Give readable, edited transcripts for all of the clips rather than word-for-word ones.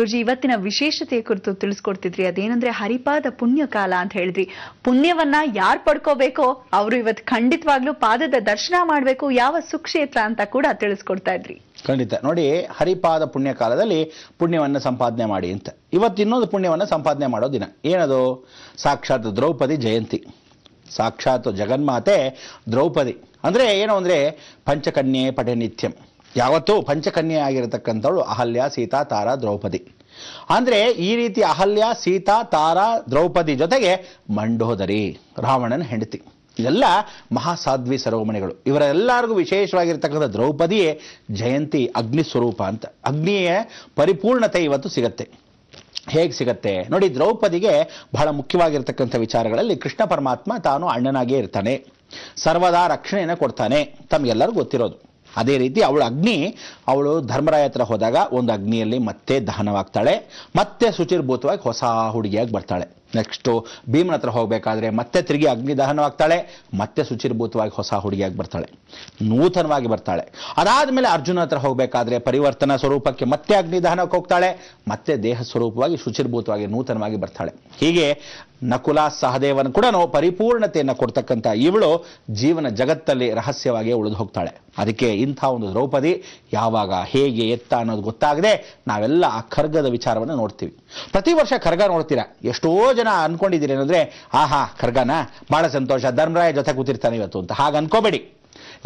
ಗುರುಜಿ, ಇವತ್ತಿನ ವಿಶೇಷತೆಯ ಕುರಿತು ತಿಳಿಸ್ಕೊಡ್ತಿದ್ರಿ. ಅದೇನಂದ್ರೆ ಹರಿಪಾದ ಪುಣ್ಯ ಕಾಲ ಅಂತ ಹೇಳಿದ್ರಿ. ಪುಣ್ಯವನ್ನ ಯಾರು ಪಡ್ಕೋಬೇಕೋ ಅವರು ಇವತ್ತು ಖಂಡಿತವಾಗ್ಲೂ ಪಾದದ ದರ್ಶನ ಮಾಡಬೇಕು, ಯಾವ ಸುಕ್ಷೇತ್ರ ಅಂತ ಕೂಡ ತಿಳಿಸ್ಕೊಡ್ತಾ ಇದ್ರಿ. ಖಂಡಿತ. ನೋಡಿ, ಹರಿಪಾದ ಪುಣ್ಯ ಕಾಲದಲ್ಲಿ ಪುಣ್ಯವನ್ನು ಸಂಪಾದನೆ ಮಾಡಿ ಅಂತ. ಇವತ್ತು ಇನ್ನೊಂದು ಪುಣ್ಯವನ್ನು ಸಂಪಾದನೆ ಮಾಡೋ ದಿನ. ಏನದು? ಸಾಕ್ಷಾತ್ ದ್ರೌಪದಿ ಜಯಂತಿ. ಸಾಕ್ಷಾತ್ ಜಗನ್ಮಾತೆ ದ್ರೌಪದಿ ಅಂದ್ರೆ ಏನು ಅಂದ್ರೆ ಪಂಚಕನ್ಯೆ ಪಟೆ ನಿತ್ಯಂ. ಯಾವತ್ತೂ ಪಂಚಕನ್ಯೆ ಆಗಿರತಕ್ಕಂಥವಳು ಅಹಲ್ಯ, ಸೀತಾ, ತಾರಾ, ದ್ರೌಪದಿ. ಅಂದ್ರೆ ಈ ರೀತಿ ಅಹಲ್ಯ, ಸೀತಾ, ತಾರಾ, ದ್ರೌಪದಿ ಜೊತೆಗೆ ಮಂಡೋದರಿ ರಾವಣನ ಹೆಂಡತಿ. ಇದೆಲ್ಲ ಮಹಾಸಾಧ್ವಿ ಸರೋಮಣಿಗಳು. ಇವರೆಲ್ಲರಿಗೂ ವಿಶೇಷವಾಗಿರ್ತಕ್ಕಂಥ ದ್ರೌಪದಿಯೇ ಜಯಂತಿ, ಅಗ್ನಿ ಸ್ವರೂಪ ಅಂತ. ಅಗ್ನಿಯ ಪರಿಪೂರ್ಣತೆ ಇವತ್ತು ಸಿಗತ್ತೆ. ಹೇಗೆ ಸಿಗತ್ತೆ ನೋಡಿ, ದ್ರೌಪದಿಗೆ ಬಹಳ ಮುಖ್ಯವಾಗಿರ್ತಕ್ಕಂಥ ವಿಚಾರಗಳಲ್ಲಿ ಕೃಷ್ಣ ಪರಮಾತ್ಮ ತಾನು ಅಣ್ಣನಾಗೇ ಇರ್ತಾನೆ, ಸರ್ವದಾ ರಕ್ಷಣೆಯನ್ನು ಕೊಡ್ತಾನೆ, ತಮಗೆಲ್ಲರಿಗೂ ಗೊತ್ತಿರೋದು. ಅದೇ ರೀತಿ ಅವಳು ಧರ್ಮರಾಯ ಹತ್ರ ಹೋದಾಗ ಒಂದು ಅಗ್ನಿಯಲ್ಲಿ ಮತ್ತೆ ದಹನವಾಗ್ತಾಳೆ, ಮತ್ತೆ ಶುಚಿರ್ಭೂತವಾಗಿ ಹೊಸ ಹುಡುಗಿಯಾಗಿ ಬರ್ತಾಳೆ. ನೆಕ್ಸ್ಟು ಭೀಮನ ಹತ್ರ ಹೋಗಬೇಕಾದ್ರೆ ಮತ್ತೆ ತಿರುಗಿ ಅಗ್ನಿ ದಹನವಾಗ್ತಾಳೆ, ಮತ್ತೆ ಶುಚಿರ್ಭೂತವಾಗಿ ಹೊಸ ಹುಡುಗಿಯಾಗಿ ಬರ್ತಾಳೆ, ನೂತನವಾಗಿ ಬರ್ತಾಳೆ. ಅದಾದ್ಮೇಲೆ ಅರ್ಜುನ ಹತ್ರ ಹೋಗಬೇಕಾದ್ರೆ ಪರಿವರ್ತನಾ ಸ್ವರೂಪಕ್ಕೆ ಮತ್ತೆ ಅಗ್ನಿ ದಹನಕ್ಕೆ ಹೋಗ್ತಾಳೆ, ಮತ್ತೆ ದೇಹ ಸ್ವರೂಪವಾಗಿ ಶುಚಿರ್ಭೂತವಾಗಿ ನೂತನವಾಗಿ ಬರ್ತಾಳೆ. ಹೀಗೆ ನಕುಲ ಸಹದೇವನ ಕೂಡ ಪರಿಪೂರ್ಣತೆಯನ್ನು ಕೊಡ್ತಕ್ಕಂಥ ಇವಳು ಜೀವನ ಜಗತ್ತಲ್ಲಿ ರಹಸ್ಯವಾಗಿ ಉಳಿದು ಹೋಗ್ತಾಳೆ. ಅದಕ್ಕೆ ಇಂಥ ಒಂದು ದ್ರೌಪದಿ ಯಾವಾಗ, ಹೇಗೆ, ಎತ್ತ ಅನ್ನೋದು ಗೊತ್ತಾಗದೆ ನಾವೆಲ್ಲ ಆ ಖರ್ಗದ ವಿಚಾರವನ್ನು ನೋಡ್ತೀವಿ. ಪ್ರತಿ ವರ್ಷ ಖರ್ಗ ನೋಡ್ತೀರಾ. ಎಷ್ಟೋ ಜನ ಅನ್ಕೊಂಡಿದ್ದೀರಿ ಏನಂದ್ರೆ, ಆಹಾ ಖರ್ಗನ ಬಹಳ ಸಂತೋಷ, ಧರ್ಮರಾಯ ಜೊತೆ ಕೂತಿರ್ತಾನೆ ಇವತ್ತು ಅಂತ. ಹಾಗೆ ಅನ್ಕೋಬೇಡಿ.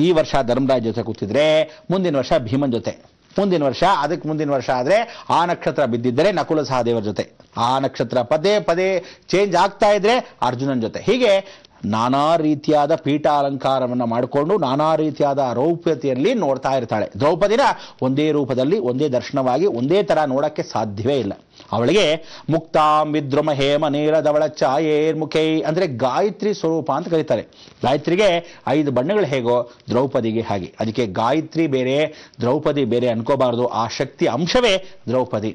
ಈ ವರ್ಷ ಧರ್ಮರಾಯ ಜೊತೆ ಕೂತಿದ್ರೆ ಮುಂದಿನ ವರ್ಷ ಭೀಮನ್ ಜೊತೆ, ಮುಂದಿನ ವರ್ಷ, ಅದಕ್ಕೆ ಮುಂದಿನ ವರ್ಷ ಆದ್ರೆ ಆ ನಕ್ಷತ್ರ ಬಿದ್ದಿದ್ದರೆ ನಕುಲ ಸಹದೇವರ ಜೊತೆ, ಆ ನಕ್ಷತ್ರ ಪದೇ ಪದೇ ಚೇಂಜ್ ಆಗ್ತಾ ಇದ್ರೆ ಅರ್ಜುನನ್ ಜೊತೆ. ಹೀಗೆ ನಾನಾ ರೀತಿಯಾದ ಪೀಠ ಅಲಂಕಾರವನ್ನು ಮಾಡಿಕೊಂಡು ನಾನಾ ರೀತಿಯಾದ ರೌಪ್ಯತೆಯಲ್ಲಿ ನೋಡ್ತಾ ಇರ್ತಾಳೆ. ದ್ರೌಪದಿನ ಒಂದೇ ರೂಪದಲ್ಲಿ, ಒಂದೇ ದರ್ಶನವಾಗಿ, ಒಂದೇ ತರ ನೋಡಕ್ಕೆ ಸಾಧ್ಯವೇ ಇಲ್ಲ. ಅವಳಿಗೆ ಮುಕ್ತಾಂ ವಿದ್ರುಮ ಹೇಮ ನೀಲಧವಳ ಛಾಯೇರ್ಮುಖೈ ಅಂದ್ರೆ ಗಾಯತ್ರಿ ಸ್ವರೂಪ ಅಂತ ಕರೀತಾರೆ. ಗಾಯತ್ರಿಗೆ 5 ಬಣ್ಣಗಳು ಹೇಗೋ ದ್ರೌಪದಿಗೆ ಹಾಗೆ. ಅದಕ್ಕೆ ಗಾಯತ್ರಿ ಬೇರೆ, ದ್ರೌಪದಿ ಬೇರೆ ಅನ್ಕೋಬಾರದು. ಆ ಶಕ್ತಿ ಅಂಶವೇ ದ್ರೌಪದಿ.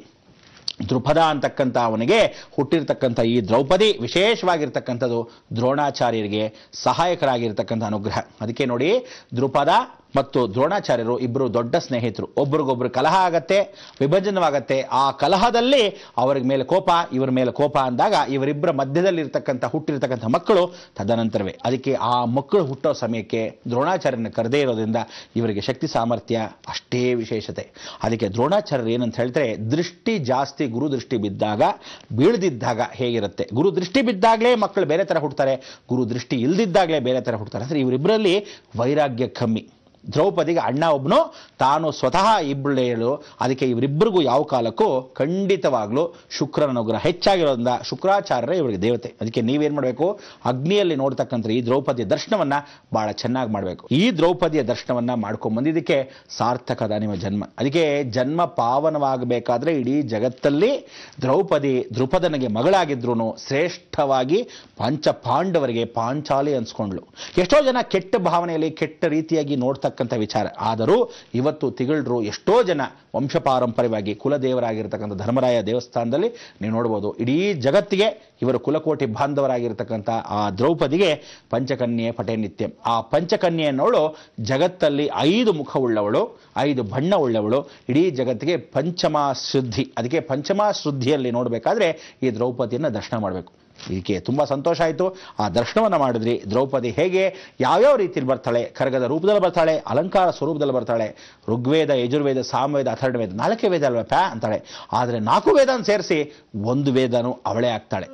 ದೃಪದ ಅಂತಕ್ಕಂಥ ಅವನಿಗೆ ಹುಟ್ಟಿರ್ತಕ್ಕಂಥ ಈ ದ್ರೌಪದಿ ವಿಶೇಷವಾಗಿರ್ತಕ್ಕಂಥದ್ದು ದ್ರೋಣಾಚಾರ್ಯರಿಗೆ ಸಹಾಯಕರಾಗಿರ್ತಕ್ಕಂಥ ಅನುಗ್ರಹ. ಅದಕ್ಕೆ ನೋಡಿ, ದೃಪದ ಮತ್ತು ದ್ರೋಣಾಚಾರ್ಯರು ಇಬ್ಬರು ದೊಡ್ಡ ಸ್ನೇಹಿತರು. ಒಬ್ರಿಗೊಬ್ರು ಕಲಹ ಆಗತ್ತೆ, ವಿಭಜನವಾಗತ್ತೆ. ಆ ಕಲಹದಲ್ಲಿ ಅವ್ರ ಮೇಲೆ ಕೋಪ, ಇವರ ಮೇಲೆ ಕೋಪ ಅಂದಾಗ ಇವರಿಬ್ಬರ ಮಧ್ಯದಲ್ಲಿ ಹುಟ್ಟಿರ್ತಕ್ಕಂಥ ಮಕ್ಕಳು ತದನಂತರವೇ. ಅದಕ್ಕೆ ಆ ಮಕ್ಕಳು ಹುಟ್ಟೋ ಸಮಯಕ್ಕೆ ದ್ರೋಣಾಚಾರ್ಯನ ಕರೆದೇ ಇರೋದ್ರಿಂದ ಇವರಿಗೆ ಶಕ್ತಿ ಸಾಮರ್ಥ್ಯ ಅಷ್ಟೇ ವಿಶೇಷತೆ. ಅದಕ್ಕೆ ದ್ರೋಣಾಚಾರ್ಯರು ಏನಂತ ಹೇಳ್ತಾರೆ, ದೃಷ್ಟಿ ಜಾಸ್ತಿ ಗುರು ದೃಷ್ಟಿ ಬಿದ್ದಾಗ, ಬೀಳದಿದ್ದಾಗ ಹೇಗಿರುತ್ತೆ. ಗುರು ದೃಷ್ಟಿ ಬಿದ್ದಾಗಲೇ ಮಕ್ಕಳು ಬೇರೆ ತರ ಹುಡ್ತಾರೆ, ಗುರು ದೃಷ್ಟಿ ಇಲ್ದಿದ್ದಾಗಲೇ ಬೇರೆ ತರ ಹುಡ್ತಾರೆ. ಅಂದ್ರೆ ಇವರಿಬ್ಬರಲ್ಲಿ ವೈರಾಗ್ಯ ಕಮ್ಮಿ. ದ್ರೌಪದಿಗೆ ಅಣ್ಣ ಒಬ್ಬನು, ತಾನು ಸ್ವತಃ ಇಬ್ಬಳು. ಅದಕ್ಕೆ ಇವರಿಬ್ಬರಿಗೂ ಯಾವ ಕಾಲಕ್ಕೂ ಖಂಡಿತವಾಗ್ಲೂ ಶುಕ್ರನ ಅನುಗ್ರಹ ಹೆಚ್ಚಾಗಿರೋದ್ರಿಂದ ಶುಕ್ರಾಚಾರ್ಯರೇ ಇವರಿಗೆ ದೇವತೆ. ಅದಕ್ಕೆ ನೀವೇನ್ ಮಾಡಬೇಕು, ಅಗ್ನಿಯಲ್ಲಿ ನೋಡ್ತಕ್ಕಂಥ ಈ ದ್ರೌಪದಿಯ ದರ್ಶನವನ್ನ ಬಹಳ ಚೆನ್ನಾಗಿ ಮಾಡಬೇಕು. ಈ ದ್ರೌಪದಿಯ ದರ್ಶನವನ್ನ ಮಾಡ್ಕೊಂಡ್ ಬಂದಿದ್ದಕ್ಕೆ ಸಾರ್ಥಕದ ನಿಮ್ಮ ಜನ್ಮ. ಅದಕ್ಕೆ ಜನ್ಮ ಪಾವನವಾಗಬೇಕಾದ್ರೆ ಇಡೀ ಜಗತ್ತಲ್ಲಿ ದ್ರೌಪದಿ ದೃಪದನಿಗೆ ಮಗಳಾಗಿದ್ರು ಶ್ರೇಷ್ಠವಾಗಿ ಪಂಚ ಪಾಂಡವರಿಗೆ ಪಾಂಚಾಲಿ ಅನ್ಸ್ಕೊಂಡ್ಲು. ಎಷ್ಟೋ ಜನ ಕೆಟ್ಟ ಭಾವನೆಯಲ್ಲಿ, ಕೆಟ್ಟ ರೀತಿಯಾಗಿ ನೋಡ್ತಕ್ಕಂಥ ವಿಚಾರ. ಆದರೂ ಇವತ್ತು ತಿಗಳರು ಎಷ್ಟೋ ಜನ ವಂಶಪಾರಂಪರ್ಯವಾಗಿ ಕುಲದೇವರಾಗಿರ್ತಕ್ಕಂಥ ಧರ್ಮರಾಯ ದೇವಸ್ಥಾನದಲ್ಲಿ ನೀವು ನೋಡ್ಬೋದು, ಇಡೀ ಜಗತ್ತಿಗೆ ಇವರು ಕುಲಕೋಟಿ ಬಾಂಧವರಾಗಿರ್ತಕ್ಕಂಥ ಆ ದ್ರೌಪದಿಗೆ ಪಂಚಕನ್ಯೆ ಪಟೆ ನಿತ್ಯಂ. ಆ ಪಂಚಕನ್ಯೆ ಅನ್ನೋಳು ಜಗತ್ತಲ್ಲಿ 5 ಮುಖವುಳ್ಳವಳು, 5 ಬಣ್ಣ ಉಳ್ಳವಳು, ಇಡೀ ಜಗತ್ತಿಗೆ ಪಂಚಮ ಶುದ್ಧಿ. ಅದಕ್ಕೆ ಪಂಚಮ ಶುದ್ಧಿಯಲ್ಲಿ ನೋಡಬೇಕಾದ್ರೆ ಈ ದ್ರೌಪದಿಯನ್ನು ದರ್ಶನ ಮಾಡಬೇಕು. ಇದಕ್ಕೆ ತುಂಬಾ ಸಂತೋಷ ಆಯಿತು. ಆ ದರ್ಶನವನ್ನು ಮಾಡಿದ್ರಿ. ದ್ರೌಪದಿ ಹೇಗೆ ಯಾವ್ಯಾವ ರೀತಿಯಲ್ಲಿ ಬರ್ತಾಳೆ, ಖರ್ಗದ ರೂಪದಲ್ಲಿ ಬರ್ತಾಳೆ, ಅಲಂಕಾರ ಸ್ವರೂಪದಲ್ಲಿ ಬರ್ತಾಳೆ. ಋಗ್ವೇದ, ಯಜುರ್ವೇದ, ಸಾಮವೇದ, ಅಥರ್ವವೇದ 4 ವೇದ ಅಲ್ವಪ್ಪ ಅಂತಾಳೆ. ಆದರೆ 4 ವೇದನ ಸೇರಿಸಿ 1 ವೇದನು ಅವಳೇ ಆಗ್ತಾಳೆ.